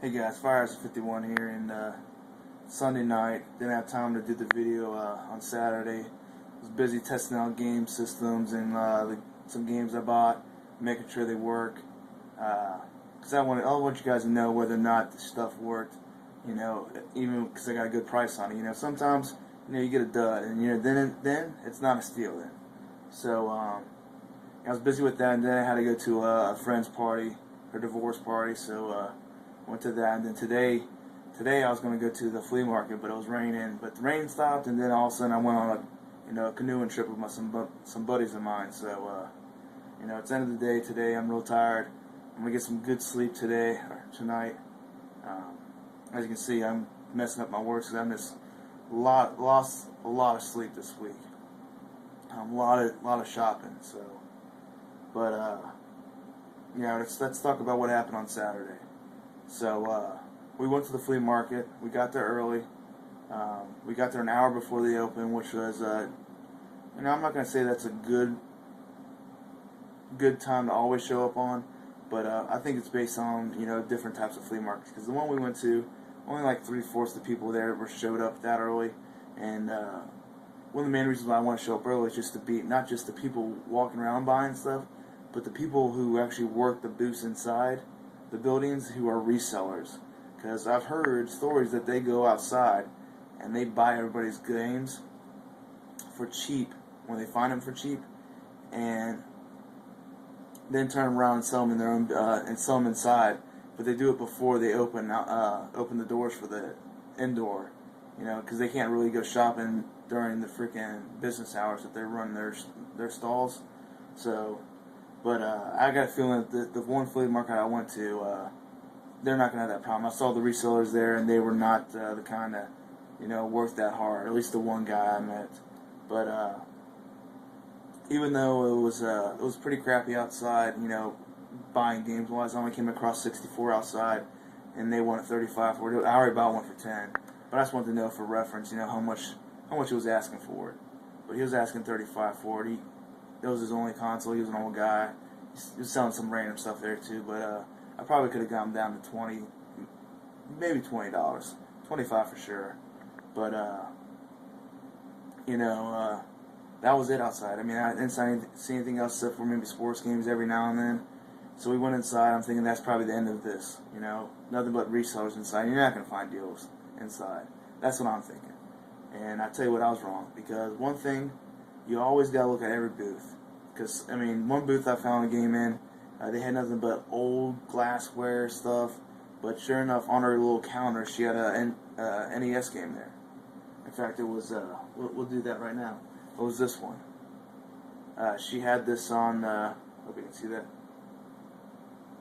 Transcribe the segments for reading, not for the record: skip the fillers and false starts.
Hey guys, Fires51 here, and Sunday night, didn't have time to do the video on Saturday. Was busy testing out game systems and some games I bought, making sure they work. Because I want you guys to know whether or not the stuff worked. You know, even because I got a good price on it. You know, sometimes you get a dud, and then it's not a steal then. So I was busy with that, and then I had to go to a friend's party, her divorce party. So went to that, and then today I was going to go to the flea market, but it was raining. But the rain stopped, and then all of a sudden I went on a canoeing trip with some buddies of mine. So it's the end of the day today. I'm real tired. I'm gonna get some good sleep today or tonight. As you can see, I'm messing up my work because I lost a lot of sleep this week. A lot of shopping. So, but let's talk about what happened on Saturday. So we went to the flea market. We got there early. We got there an hour before they opened, which was I'm not going to say that's a good time to always show up on, but I think it's based on different types of flea markets. Because the one we went to, only like 3/4 of the people there showed up that early, and one of the main reasons why I want to show up early is just to be not just the people walking around buying stuff, but the people who actually work the booths inside the buildings who are resellers. Because I've heard stories that they go outside and they buy everybody's games for cheap when they find them for cheap, and then turn around and sell them in their own and sell them inside. But they do it before they open the doors for the indoor, because they can't really go shopping during the freaking business hours that they run their stalls. So, but I got a feeling that the one flea market I went to, they're not gonna have that problem. I saw the resellers there, and they were not the kind that worked that hard. At least the one guy I met. But even though it was pretty crappy outside, buying games wise, I only came across 64 outside, and they won at 35 for it. I already bought one for 10, but I just wanted to know for reference, how much he was asking for it. But he was asking 35 for it. That was his only console. He was an old guy. He was selling some random stuff there too, but I probably could have gotten down to 20, maybe $20, 25 for sure. But that was it outside. I mean, I didn't see anything else except for maybe sports games every now and then. So we went inside. I'm thinking that's probably the end of this. Nothing but resellers inside. You're not going to find deals inside. That's what I'm thinking. And I tell you what, I was wrong. Because one thing, you always got to look at every booth. Because, one booth I found a game in, they had nothing but old glassware stuff. But sure enough, on her little counter, she had a NES game there. In fact, it was, we'll do that right now. It was this one. She had this on, hope you can see that.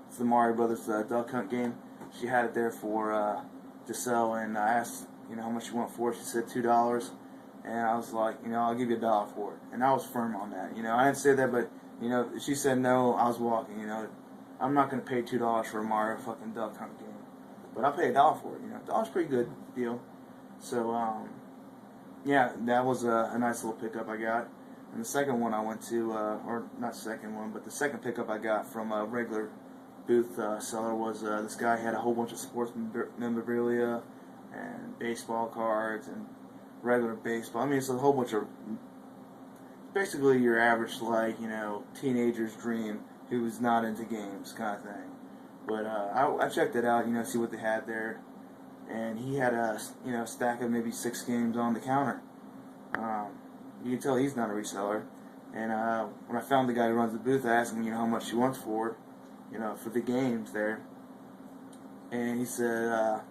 It's the Mario Brothers Duck Hunt game. She had it there for to sell, and I asked, how much she want for it. She said $2, and I was like, I'll give you $1 for it. And I was firm on that. I didn't say that, but she said no. I was walking. I'm not gonna pay $2 for a Mario fucking Duck Hunt game, but I'll pay $1 for it. $1's pretty good deal. So yeah, that was a nice little pickup I got. And the second one I went to, or not second one, but the second pickup I got from a regular booth seller was this guy had a whole bunch of sports memorabilia and baseball cards and regular baseball. It's a whole bunch of basically your average teenager's dream who's not into games kind of thing. But I checked it out, see what they had there. And he had a stack of maybe 6 games on the counter. You can tell he's not a reseller. And when I found the guy who runs the booth, I asked him how much he wants for it, for the games there. And he said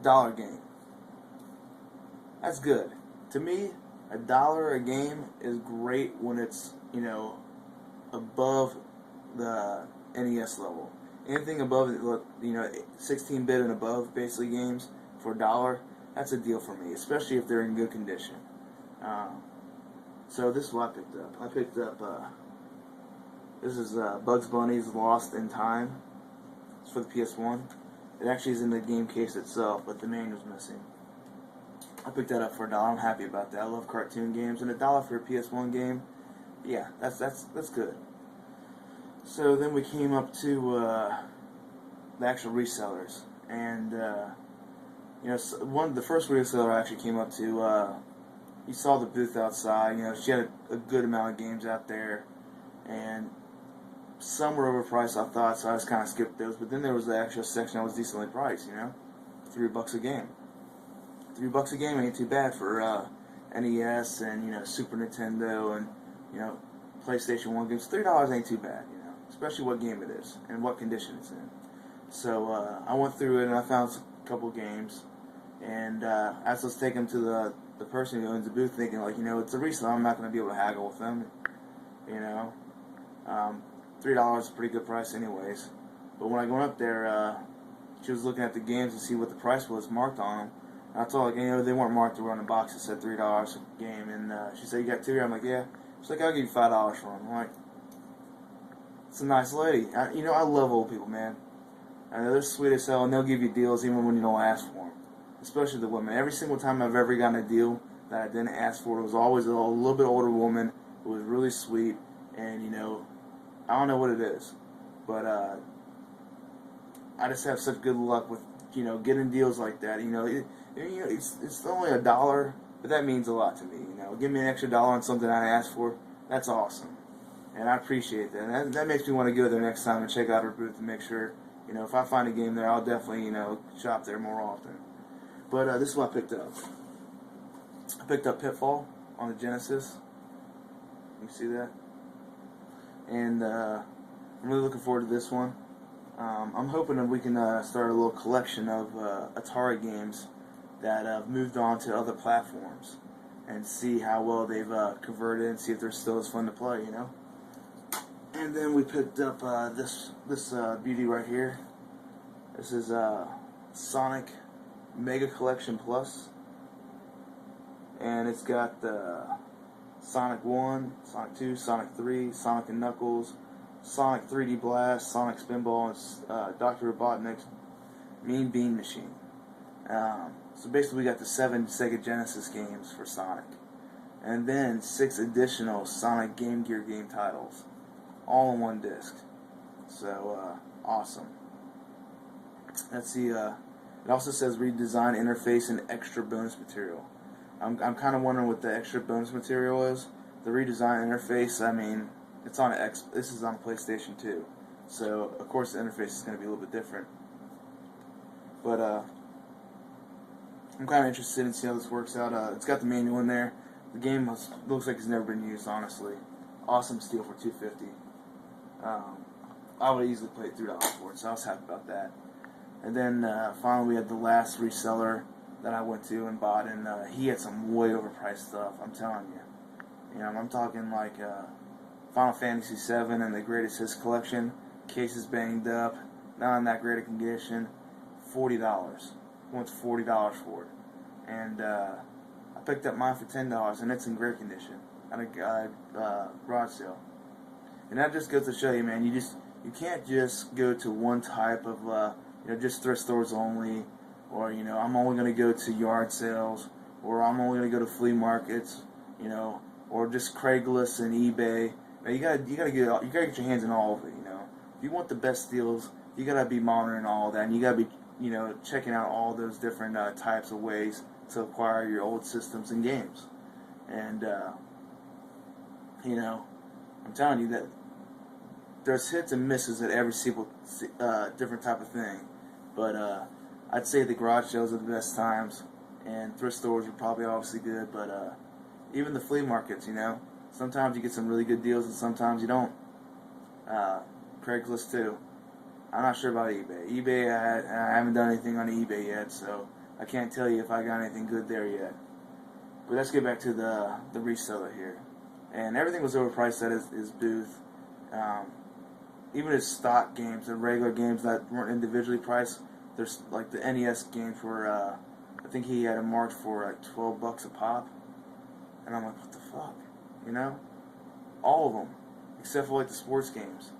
$1 game. That's good. To me, $1 a game is great when it's above the NES level. Anything above, 16-bit and above, basically games for $1, that's a deal for me, especially if they're in good condition. So this is what I picked up. I picked up, this is Bugs Bunny's Lost in Time. It's for the PS1. It actually is in the game case itself, but the manual's missing. I picked that up for $1. I'm happy about that. I love cartoon games, and $1 for a PS1 game, yeah, that's good. So then we came up to the actual resellers. And one of the first reseller I actually came up to. You saw the booth outside. She had a good amount of games out there, and some were overpriced, I thought, so I just kind of skipped those. But then there was the actual section that was decently priced. $3 a game. $3 a game ain't too bad for NES and Super Nintendo and PlayStation 1 games. $3 ain't too bad, especially what game it is and what condition it's in. So I went through it and I found a couple games, and as I was taking them to the person who owns the booth, thinking it's a resale, I'm not going to be able to haggle with them, $3 is a pretty good price anyways. But when I went up there, she was looking at the games to see what the price was marked on them. And I told her, they weren't marked around the box. It said $3 a game. And she said, "You got 2 here?" I'm like, "Yeah." She's like, "I'll give you $5 for them." I'm like, it's a nice lady. I love old people, man. And they're sweet as hell, and they'll give you deals even when you don't ask for them. Especially the women. Every single time I've ever gotten a deal that I didn't ask for, it was always a little bit older woman who was really sweet. And, I don't know what it is. But I just have such good luck with, getting deals like that. It's only $1, but that means a lot to me. Give me an extra dollar on something I asked for. That's awesome. And I appreciate that. And that makes me want to go there next time and check out her booth and make sure, if I find a game there, I'll definitely, shop there more often. But this is what I picked up. I picked up Pitfall on the Genesis. You see that? And I'm really looking forward to this one. I'm hoping that we can start a little collection of Atari games that have moved on to other platforms and see how well they've converted and see if they're still as fun to play, And then we picked up this beauty right here. This is Sonic Mega Collection Plus, and it's got Sonic 1, Sonic 2, Sonic 3, Sonic and Knuckles, Sonic 3D Blast, Sonic Spinball, and Dr. Robotnik's Mean Bean Machine. So basically we got the 7 Sega Genesis games for Sonic, and then 6 additional Sonic Game Gear game titles, all in one disc. So awesome. Let's see. It also says redesigned interface and extra bonus material. I'm kind of wondering what the extra bonus material is. The redesigned interface, it's on this is on PlayStation 2. So, of course, the interface is going to be a little bit different. But, I'm kind of interested in seeing how this works out. It's got the manual in there. The game looks like it's never been used, honestly. Awesome steal for $2.50. I would easily pay $3 for it, so I was happy about that. And then finally we had the last reseller that I went to and bought, and he had some way overpriced stuff, I'm telling you. I'm talking like Final Fantasy VII and the Greatest Hits collection, cases banged up, not in that great a condition, $40. He wants $40 for it. And I picked up mine for $10, and it's in great condition at a garage sale. And that just goes to show you, man, you can't just go to one type of just thrift stores only, or I'm only going to go to yard sales, or I'm only going to go to flea markets, or just Craigslist and eBay. You gotta get your hands in all of it. If you want the best deals, you gotta be monitoring all of that, and you gotta be checking out all those different types of ways to acquire your old systems and games. And I'm telling you that there's hits and misses at every single different type of thing. But I'd say the garage sales are the best times, and thrift stores are probably obviously good, but even the flea markets, sometimes you get some really good deals and sometimes you don't. Craigslist too. I'm not sure about eBay. eBay, I haven't done anything on eBay yet, so I can't tell you if I got anything good there yet. But let's get back to the reseller here. And everything was overpriced at his booth. Even his stock games, the regular games that weren't individually priced, there's like the NES games were, I think he had them marked for like $12 a pop. And I'm like, what the fuck? All of them, except for like the sports games.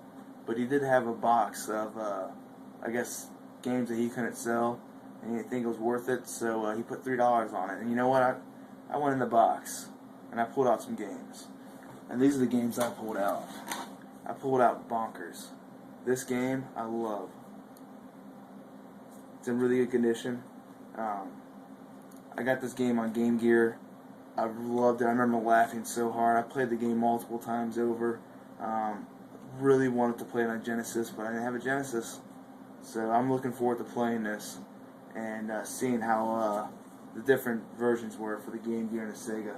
But he did have a box of, I guess, games that he couldn't sell, and he didn't think it was worth it, so he put $3 on it. And you know what? I went in the box, and I pulled out some games. And these are the games I pulled out. I pulled out Bonkers. This game, I love. It's in really good condition. I got this game on Game Gear. I loved it. I remember laughing so hard. I played the game multiple times over. Really wanted to play it on Genesis, but I didn't have a Genesis. So I'm looking forward to playing this and seeing how the different versions were for the Game Gear and the Sega.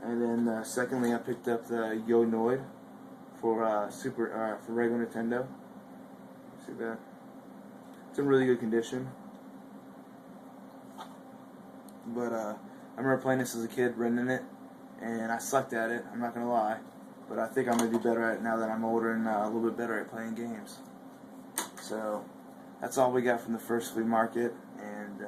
And then secondly, I picked up the Yo-Noid for for regular Nintendo. See that? It's in really good condition. But I remember playing this as a kid, renting it, and I sucked at it. I'm not gonna lie, but I think I'm gonna be better at it now that I'm older and a little bit better at playing games. So that's all we got from the first flea market, and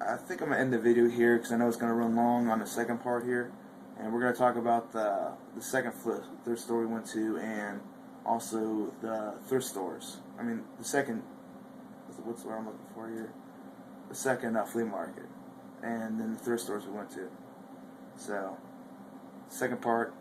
I think I'm gonna end the video here because I know it's gonna run long on the second part here, and we're gonna talk about the second thrift store we went to, and also the thrift stores. I mean, the second. What's what I'm looking for here? The second flea market, and then the thrift stores we went to. So, second part